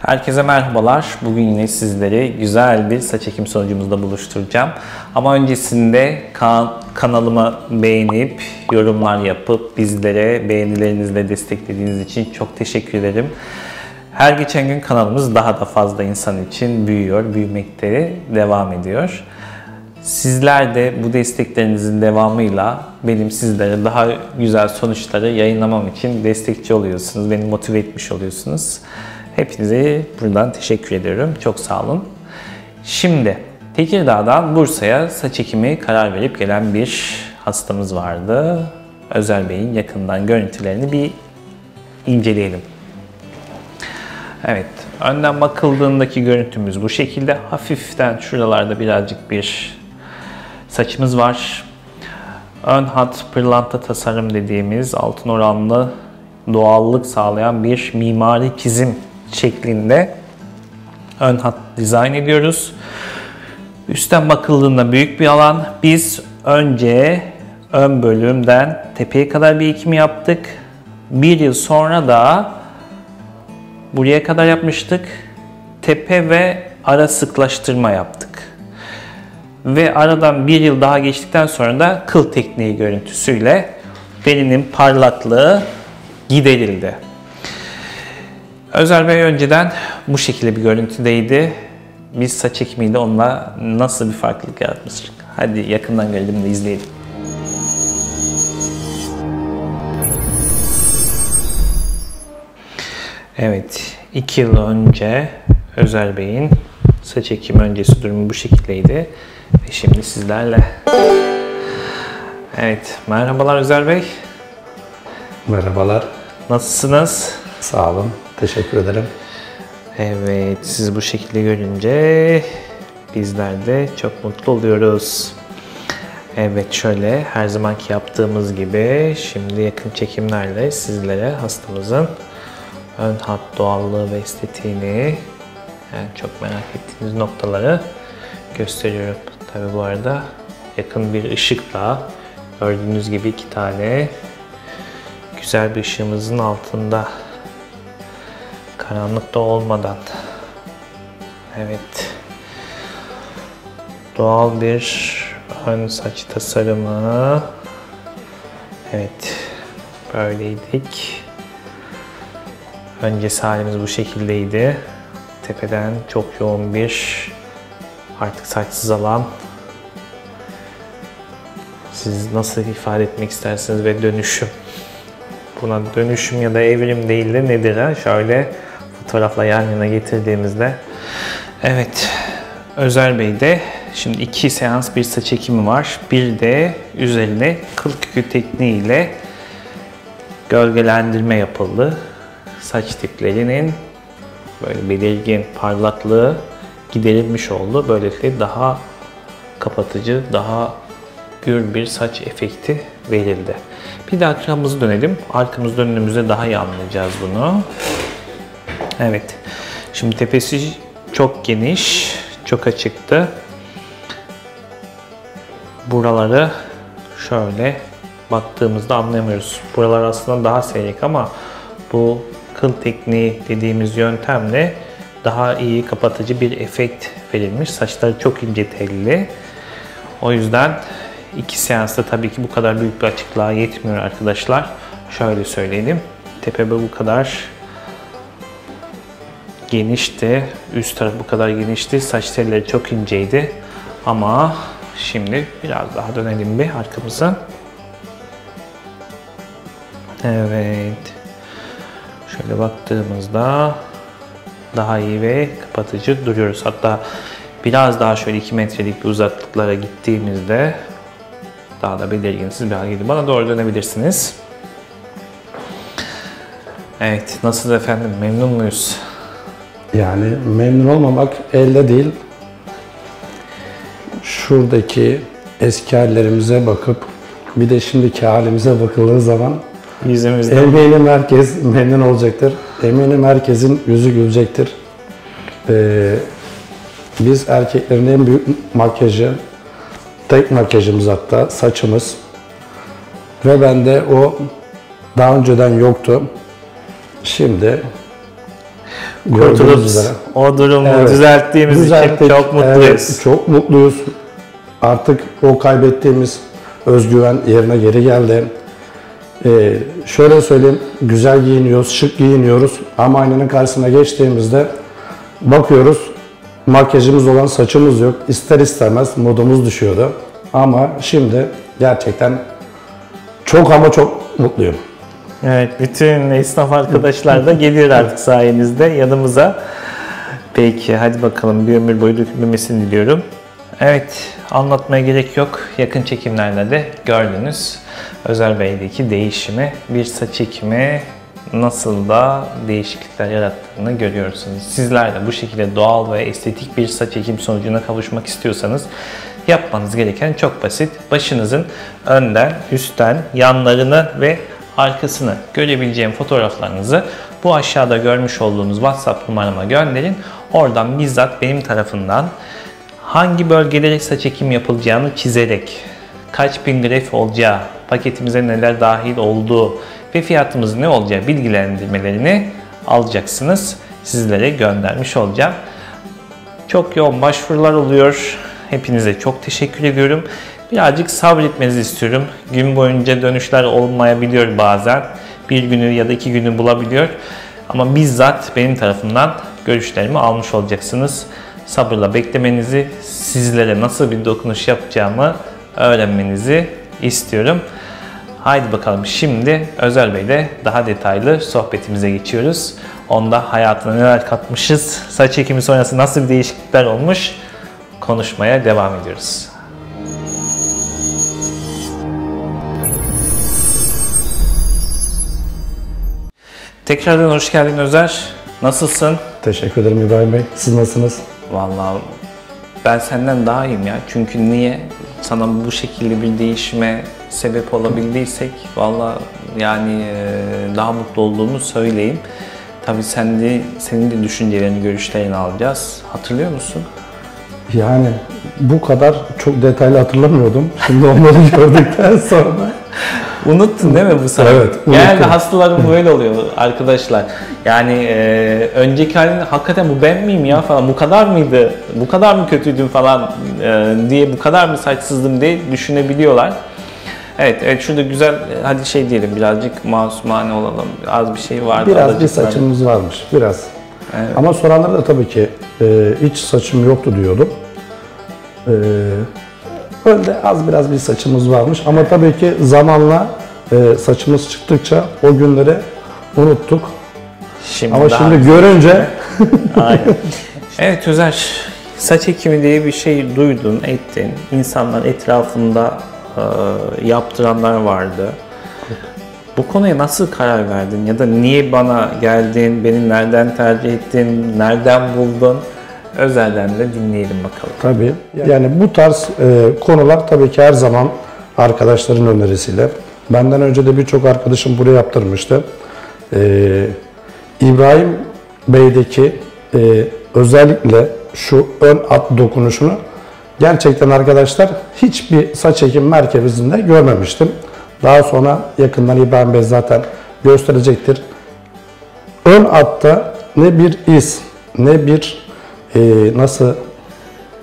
Herkese merhabalar. Bugün yine sizleri güzel bir saç ekim sonucumuzda buluşturacağım. Ama öncesinde kanalımı beğenip, yorumlar yapıp bizlere beğenilerinizle desteklediğiniz için çok teşekkür ederim. Her geçen gün kanalımız daha da fazla insan için büyüyor, büyümekte devam ediyor. Sizler de bu desteklerinizin devamıyla benim sizlere daha güzel sonuçları yayınlamam için destekçi oluyorsunuz, beni motive etmiş oluyorsunuz. Hepinize buradan teşekkür ediyorum. Çok sağ olun. Şimdi Tekirdağ'dan Bursa'ya saç ekimi karar verip gelen bir hastamız vardı. Özer Bey'in yakından görüntülerini bir inceleyelim. Evet, önden bakıldığındaki görüntümüz bu şekilde. Hafiften şuralarda birazcık bir saçımız var. Ön hat pırlanta tasarım dediğimiz altın oranlı doğallık sağlayan bir mimari çizim şeklinde ön hat dizayn ediyoruz. Üstten bakıldığında büyük bir alan. Biz önce ön bölümden tepeye kadar bir ekim yaptık. Bir yıl sonra da buraya kadar yapmıştık. Tepe ve ara sıklaştırma yaptık. Ve aradan bir yıl daha geçtikten sonra da kıl tekniği görüntüsüyle derinin parlaklığı giderildi. Özer Bey önceden bu şekilde bir görüntüdeydi. Biz saç ekimiyle onunla nasıl bir farklılık yaratmıştık? Hadi yakından gelelim de izleyelim. Evet, 2 yıl önce Özer Bey'in saç ekimi öncesi durumu bu şekildeydi. Ve şimdi sizlerle. Evet, merhabalar Özer Bey. Merhabalar. Nasılsınız? Sağ olun. Teşekkür ederim. Evet, sizi bu şekilde görünce bizler de çok mutlu oluyoruz. Evet, şöyle her zamanki yaptığımız gibi şimdi yakın çekimlerle sizlere hastamızın ön hat doğallığı ve estetiğini, yani çok merak ettiğiniz noktaları gösteriyorum. Tabii bu arada yakın bir ışıkla gördüğünüz gibi 2 tane güzel bir ışığımızın altında, karanlıkta olmadan. Evet. Doğal bir ön saç tasarımı. Evet. Böyleydik. Öncesi halimiz bu şekildeydi. Tepeden çok yoğun bir artık saçsız alan. Siz nasıl ifade etmek istersiniz ve dönüşüm? Buna dönüşüm ya da evrim değil de nedir ha? Şöyle fotoğrafla yan yana getirdiğimizde. Evet, Özer Bey'de şimdi 2 seans bir saç ekimi var. Bir de üzerine kıl kükü tekniğiyle gölgelendirme yapıldı. Saç tiplerinin böyle belirgin parlaklığı giderilmiş oldu. Böylelikle daha kapatıcı, daha gür bir saç efekti verildi. Bir de arkamızı dönelim. Arkamızı döndüğümüzde daha iyi anlayacağız bunu. Evet. Şimdi tepesi çok geniş, çok açıktı. Buraları şöyle baktığımızda anlayamıyoruz. Buralar aslında daha seyrek ama bu kıl tekniği dediğimiz yöntemle daha iyi kapatıcı bir efekt verilmiş. Saçları çok ince telli. O yüzden 2 seansta tabii ki bu kadar büyük bir açıklığa yetmiyor arkadaşlar. Şöyle söyleyelim. Tepe bu kadar genişti. Üst taraf bu kadar genişti. Saç telleri çok inceydi. Ama şimdi biraz daha dönelim bir arkamıza. Evet. Şöyle baktığımızda daha iyi ve kapatıcı duruyoruz. Hatta biraz daha şöyle 2 metrelik bir uzaklıklara gittiğimizde daha da belirginsiz bir hal geliyor. Bana doğru dönebilirsiniz. Evet, nasıl efendim? Memnun muyuz? Yani memnun olmamak elde değil. Şuradaki eski hallerimize bakıp bir de şimdiki halimize bakıldığı zaman yüzümüzde eminim herkes memnun olacaktır. Eminim herkesin yüzü gülecektir. Biz erkeklerin en büyük makyajı, tek makyajımız hatta saçımız. Ve bende o daha önceden yoktu. Şimdi Gördüğünüz kurtulup üzere. o durumu Evet. düzelttiğimiz Düzelttik. için çok mutluyuz. Evet, çok mutluyuz. Artık o kaybettiğimiz özgüven yerine geri geldi. Şöyle söyleyeyim, güzel giyiniyoruz, şık giyiniyoruz ama aynanın karşısına geçtiğimizde bakıyoruz, makyajımız olan saçımız yok. İster istemez modumuz düşüyordu. Ama şimdi gerçekten çok ama çok mutluyum. Evet, bütün esnaf arkadaşlar da geliyor artık sayenizde yanımıza. Peki, hadi bakalım, bir ömür boyu dökülmemesini diliyorum. Evet, anlatmaya gerek yok. Yakın çekimlerde de gördünüz. Özer Bey'deki değişimi, bir saç ekimi nasıl da değişiklikler yarattığını görüyorsunuz. Sizler de bu şekilde doğal ve estetik bir saç ekim sonucuna kavuşmak istiyorsanız yapmanız gereken çok basit. Başınızın önden, üstten, yanlarını ve arkasını görebileceğim fotoğraflarınızı bu aşağıda görmüş olduğunuz WhatsApp numarama gönderin. Oradan bizzat benim tarafından hangi bölgelere saç ekim yapılacağını çizerek, kaç bin gref olacağı, paketimize neler dahil olduğu ve fiyatımız ne olacağı bilgilendirmelerini alacaksınız. Sizlere göndermiş olacağım. Çok yoğun başvurular oluyor. Hepinize çok teşekkür ediyorum. Birazcık sabretmenizi istiyorum. Gün boyunca dönüşler olmayabiliyor bazen. Bir günü ya da 2 günü bulabiliyor. Ama bizzat benim tarafımdan görüşlerimi almış olacaksınız. Sabırla beklemenizi, sizlere nasıl bir dokunuş yapacağımı öğrenmenizi istiyorum. Haydi bakalım, şimdi Özer Bey'le daha detaylı sohbetimize geçiyoruz. Onda hayatına neler katmışız, saç ekimi sonrası nasıl bir değişiklikler olmuş konuşmaya devam ediyoruz. Tekrardan hoş geldin Özer. Nasılsın? Teşekkür ederim İbrahim Bey. Siz nasılsınız? Vallahi ben senden daha iyiyim ya. Çünkü niye? Sana bu şekilde bir değişime sebep olabildiysek vallahi yani daha mutlu olduğumu söyleyeyim. Tabii senin de düşüncelerini, görüşlerini alacağız. Hatırlıyor musun? Yani bu kadar çok detaylı hatırlamıyordum. Şimdi onları gördükten sonra. Unuttun değil mi bu sefer? Evet, unuttum. Genelde hastalarım böyle oluyor arkadaşlar. Yani önceki halinde hakikaten bu ben miyim ya falan, bu kadar mıydı, bu kadar mı kötüydüm falan diye, bu kadar mı saçsızdım diye düşünebiliyorlar. Evet, şurada güzel, hadi şey diyelim, birazcık masumane olalım. Az bir şey vardı. Biraz bir saçımız varmış, biraz. Evet. Ama soranlara da tabii ki hiç saçım yoktu diyordum. Önde biraz bir saçımız varmış ama tabii ki zamanla saçımız çıktıkça o günleri unuttuk. Ama şimdi görünce aynen. Evet Özer, saç ekimi diye bir şey duydun, ettin. İnsanlar etrafında yaptıranlar vardı. Bu konuya nasıl karar verdin ya da niye bana geldin, beni nereden tercih ettin, nereden buldun? Özer'den de dinleyelim bakalım. tabii. Yani bu tarz konular tabii ki her zaman arkadaşların önerisiyle. Benden önce de birçok arkadaşım buraya yaptırmıştı. İbrahim Bey'deki özellikle şu ön at dokunuşunu gerçekten arkadaşlar hiçbir saç ekim merkezinde görmemiştim. Daha sonra yakından İbrahim Bey zaten gösterecektir. Ön atta ne bir iz, ne bir nasıl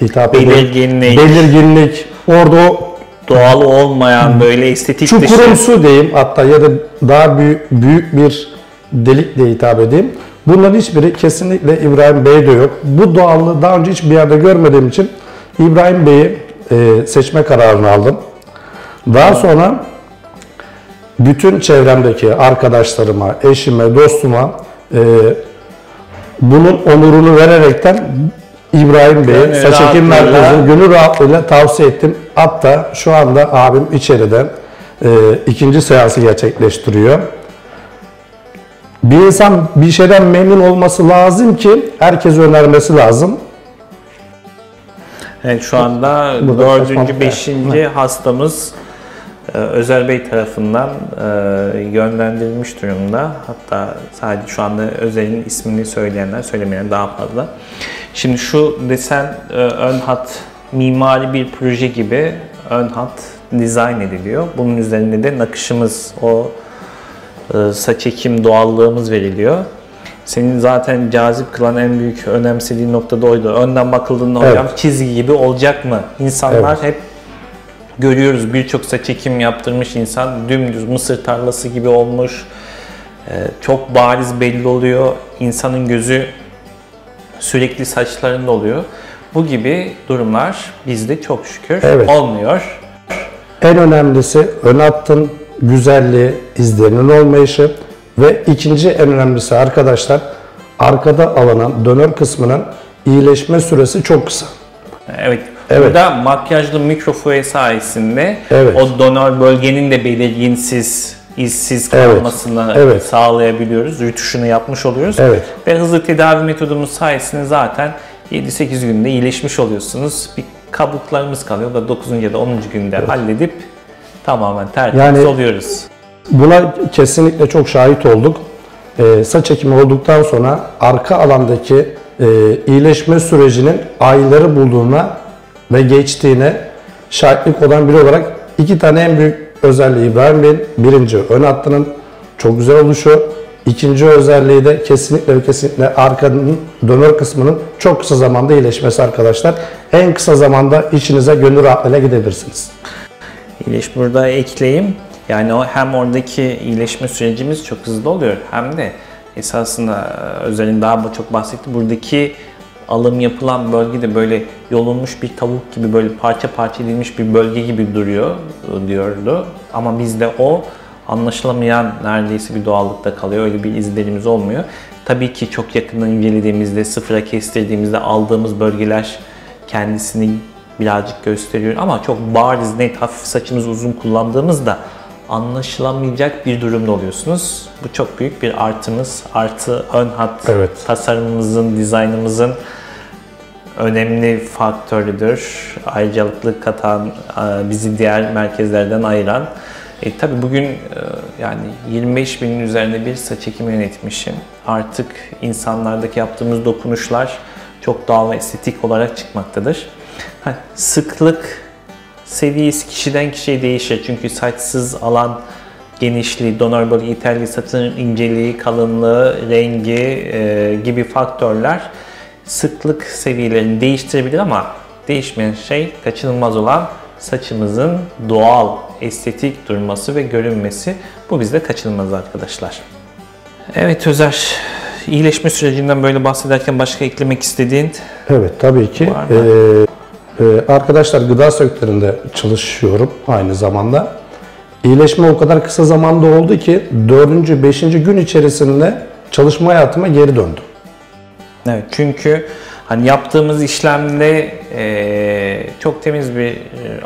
hitap belirginlik, orada o doğal olmayan böyle estetik çukurumsu diyeyim hatta ya da daha büyük bir delik diye hitap edeyim. Bunların hiçbiri kesinlikle İbrahim Bey'de yok. Bu doğallığı daha önce hiçbir yerde görmediğim için İbrahim Bey'i seçme kararını aldım. Daha sonra bütün çevremdeki arkadaşlarıma, eşime, dostuma bunun onurunu vererekten İbrahim Bey'e saç ekim merkezini gönül rahatlığıyla tavsiye ettim. Hatta şu anda abim içeride ikinci seansı gerçekleştiriyor. Bir insan bir şeyden memnun olması lazım ki herkese önermesi lazım. Evet, şu anda 4. 5. hastamız Özer Bey tarafından yönlendirilmiş durumda. Hatta sadece şu anda Özer'in ismini söylemeyen daha fazla. Şimdi şu desen ön hat mimari bir proje gibi ön hat dizayn ediliyor. Bunun üzerinde de nakışımız, o saç ekim doğallığımız veriliyor. Senin zaten cazip kılan en büyük önemsediğin nokta da oydu. Önden bakıldığında hocam çizgi gibi olacak mı? İnsanlar hep görüyoruz, birçok saç ekim yaptırmış insan dümdüz mısır tarlası gibi olmuş. Çok bariz belli oluyor. İnsanın gözü sürekli saçlarında oluyor. Bu gibi durumlar bizde çok şükür olmuyor. En önemlisi ön hattın güzelliği, izlerinin olmayışı ve ikinci en önemlisi arkadaşlar, arkada alınan dönör kısmının iyileşme süresi çok kısa. Evet. Burada makyajlı mikrofuve sayesinde o donör bölgenin de belirginsiz, izsiz kalmasını sağlayabiliyoruz. Rütuşunu yapmış oluyoruz. Ve hızlı tedavi metodumuz sayesinde zaten 7-8 günde iyileşmiş oluyorsunuz. Bir kabuklarımız kalıyor. O da 9. ya da 10. günde halledip tamamen tertemiz oluyoruz. Buna kesinlikle çok şahit olduk. Saç ekimi olduktan sonra arka alandaki iyileşme sürecinin ayları bulduğuna ve geçtiğine şahitlik olan biri olarak iki tane en büyük özelliği İbrahim Bey'in. Birinci, ön hattının çok güzel oluşu. İkinci özelliği de kesinlikle ve kesinlikle arkanın dönör kısmının çok kısa zamanda iyileşmesi arkadaşlar. En kısa zamanda işinize gönül rahatlığıyla gidebilirsiniz. Burada ekleyeyim. Yani hem oradaki iyileşme sürecimiz çok hızlı oluyor hem de esasında Özer'in daha çok bahsetti. Buradaki alım yapılan bölge de böyle yolunmuş bir tavuk gibi böyle parça parça edilmiş bir bölge gibi duruyor diyordu. Ama bizde o anlaşılamayan neredeyse bir doğallıkta kalıyor. Öyle bir izlerimiz olmuyor. Tabii ki çok yakından incelediğimizde, sıfıra kestirdiğimizde aldığımız bölgeler kendisini birazcık gösteriyor. Ama çok bariz, net, hafif saçımız uzun kullandığımızda anlaşılamayacak bir durumda oluyorsunuz. Bu çok büyük bir artımız. Artı ön hat tasarımımızın, dizaynımızın önemli faktörüdür. Ayrıcalıklı katan, bizi diğer merkezlerden ayıran. Tabii bugün yani 25 binin üzerinde bir saç ekimi yönetmişim. Artık insanlardaki yaptığımız dokunuşlar çok doğal ve estetik olarak çıkmaktadır. Sıklık seviyesi kişiden kişiye değişir. Çünkü saçsız alan genişliği, donör bölge yeterli, saçın inceliği, kalınlığı, rengi gibi faktörler sıklık seviyelerini değiştirebilir ama değişmeyen şey kaçınılmaz olan saçımızın doğal, estetik durması ve görünmesi. Bu bizde kaçınılmaz arkadaşlar. Evet Özer, iyileşme sürecinden böyle bahsederken başka eklemek istediğin? Evet tabii ki. Arkadaşlar gıda sektöründe çalışıyorum aynı zamanda. İyileşme o kadar kısa zamanda oldu ki 4. 5. gün içerisinde çalışma hayatıma geri döndüm. Evet, çünkü hani yaptığımız işlemde çok temiz bir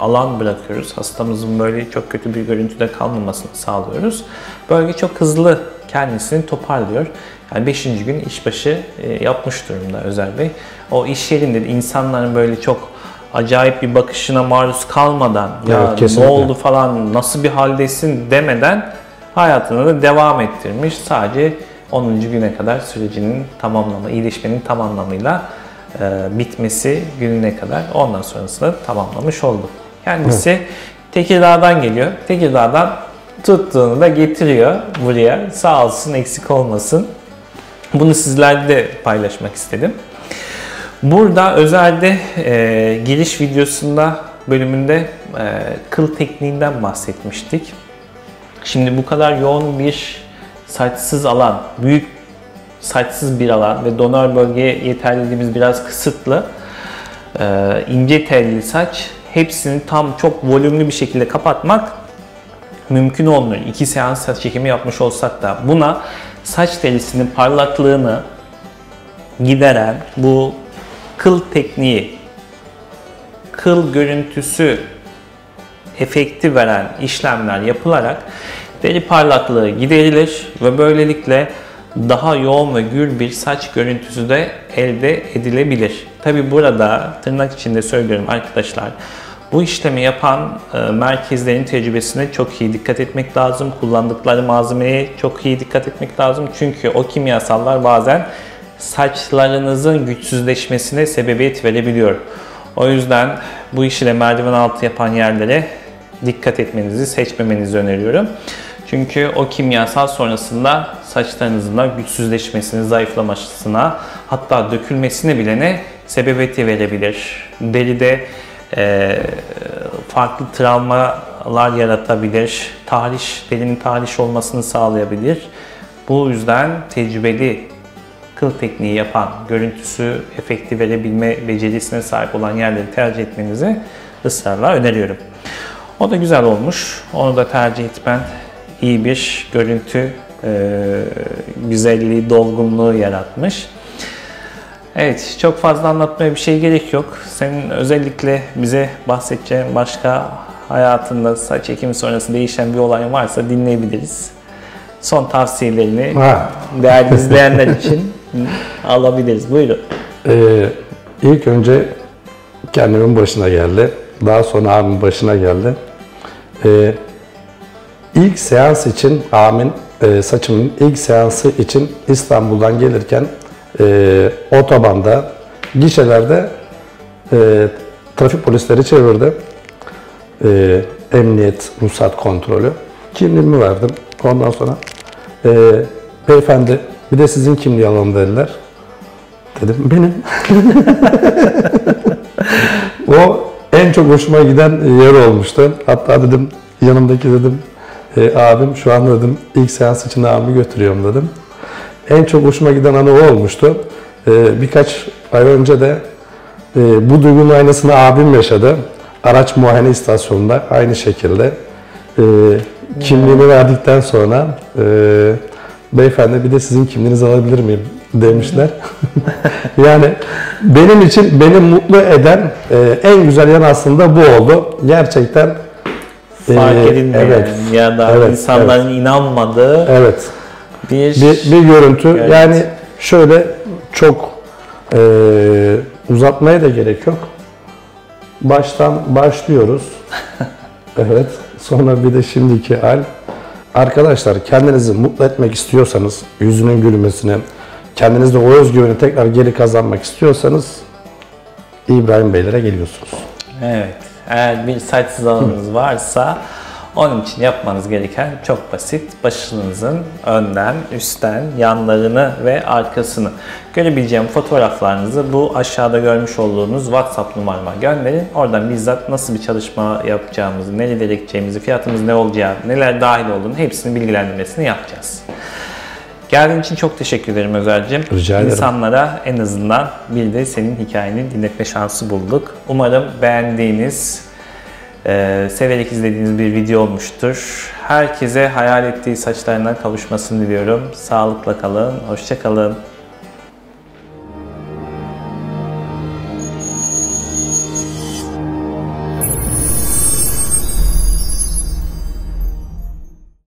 alan bırakıyoruz. Hastamızın böyle çok kötü bir görüntüde kalmamasını sağlıyoruz. Bölge çok hızlı kendisini toparlıyor. Yani 5. gün işbaşı yapmış durumda Özer Bey. O iş yerinde de insanların böyle çok acayip bir bakışına maruz kalmadan ya ne oldu falan, nasıl bir haldesin demeden hayatına da devam ettirmiş. Sadece 10. güne kadar sürecinin iyileşmenin tam anlamıyla bitmesi gününe kadar, ondan sonrasında tamamlamış oldu. Kendisi Tekirdağ'dan geliyor. Tekirdağ'dan tuttuğunu da getiriyor buraya. Sağ olsun, eksik olmasın. Bunu sizlerle de paylaşmak istedim. Burada Özer'de giriş bölümünde kıl tekniğinden bahsetmiştik. Şimdi bu kadar yoğun bir saçsız alan, büyük saçsız bir alan ve donör bölgeye yeterliliğimiz biraz kısıtlı. İnce telli saç, hepsini çok volümlü bir şekilde kapatmak mümkün olmuyor. 2 seans saç çekimi yapmış olsak da buna saç telisinin parlaklığını gideren bu kıl tekniği, kıl görüntüsü efekti veren işlemler yapılarak deri parlaklığı giderilir ve böylelikle daha yoğun ve gür bir saç görüntüsü de elde edilebilir. Tabi burada tırnak içinde söylüyorum arkadaşlar, bu işlemi yapan merkezlerin tecrübesine çok iyi dikkat etmek lazım. Kullandıkları malzemeye çok iyi dikkat etmek lazım. Çünkü o kimyasallar bazen saçlarınızın güçsüzleşmesine sebebiyet verebiliyor. O yüzden bu işi de merdiven altı yapan yerlere dikkat etmenizi, seçmemenizi öneriyorum. Çünkü o kimyasal sonrasında saçlarınızın da güçsüzleşmesine, zayıflamasına, hatta dökülmesine bile ne sebebiyet verebilir. Deride farklı travmalar yaratabilir, derinin tahriş olmasını sağlayabilir. Bu yüzden tecrübeli kıl tekniği yapan, görüntüsü, efekti verebilme becerisine sahip olan yerleri tercih etmenizi ısrarla öneriyorum. O da güzel olmuş. Onu da tercih etmen iyi bir görüntü, güzelliği, dolgunluğu yaratmış. Evet, çok fazla anlatmaya bir şey gerek yok. Senin özellikle bize bahsedeceğin başka hayatında saç ekimi sonrası değişen bir olay varsa dinleyebiliriz. Son tavsiyelerini değerli izleyenler için alabiliriz. Buyurun. İlk önce kendimin başına geldi. Daha sonra abimin başına geldi. İlk seans için saçımın ilk seansı için İstanbul'dan gelirken otobanda, gişelerde trafik polisleri çevirdi. Emniyet, ruhsat kontrolü. Kimliğimi verdim. Ondan sonra beyefendi bir de sizin kimliği alalım dediler. Dedim benim. O en çok hoşuma giden yer olmuştu. Hatta dedim yanımdaki dedim abim şu an dedim ilk seans için abimi götürüyorum dedim. En çok hoşuma giden anı o olmuştu. Birkaç ay önce de bu duygunun aynısını abim yaşadı. Araç muayene istasyonunda aynı şekilde. Kimliğimi verdikten sonra beyefendi bir de sizin kimliğinizi alabilir miyim demişler. Yani benim için beni mutlu eden en güzel yan aslında bu oldu. Gerçekten fark edilmeyen ya da insanların inanmadığı bir görüntü. Yani şöyle çok uzatmaya da gerek yok. Baştan başlıyoruz. Evet. Sonra bir de şimdiki hal. Arkadaşlar kendinizi mutlu etmek istiyorsanız, yüzünün gülmesini, kendinizde o özgüveni tekrar geri kazanmak istiyorsanız İbrahim Beylere geliyorsunuz. Evet. Eğer bir saçsız alanınız varsa onun için yapmanız gereken çok basit. Başınızın önden, üstten, yanlarını ve arkasını görebileceğim fotoğraflarınızı bu aşağıda görmüş olduğunuz WhatsApp numarama gönderin. Oradan bizzat nasıl bir çalışma yapacağımızı, nerelere gideceğimizi, fiyatımız ne olacağı, neler dahil olduğunu hepsinin bilgilendirmesini yapacağız. Geldiğin için çok teşekkür ederim Özer'cim. Rica ederim. İnsanlara en azından bir de senin hikayeni dinletme şansı bulduk. Umarım beğendiğiniz, severek izlediğiniz bir video olmuştur. Herkese hayal ettiği saçlarına kavuşmasını diliyorum. Sağlıkla kalın, hoşça kalın.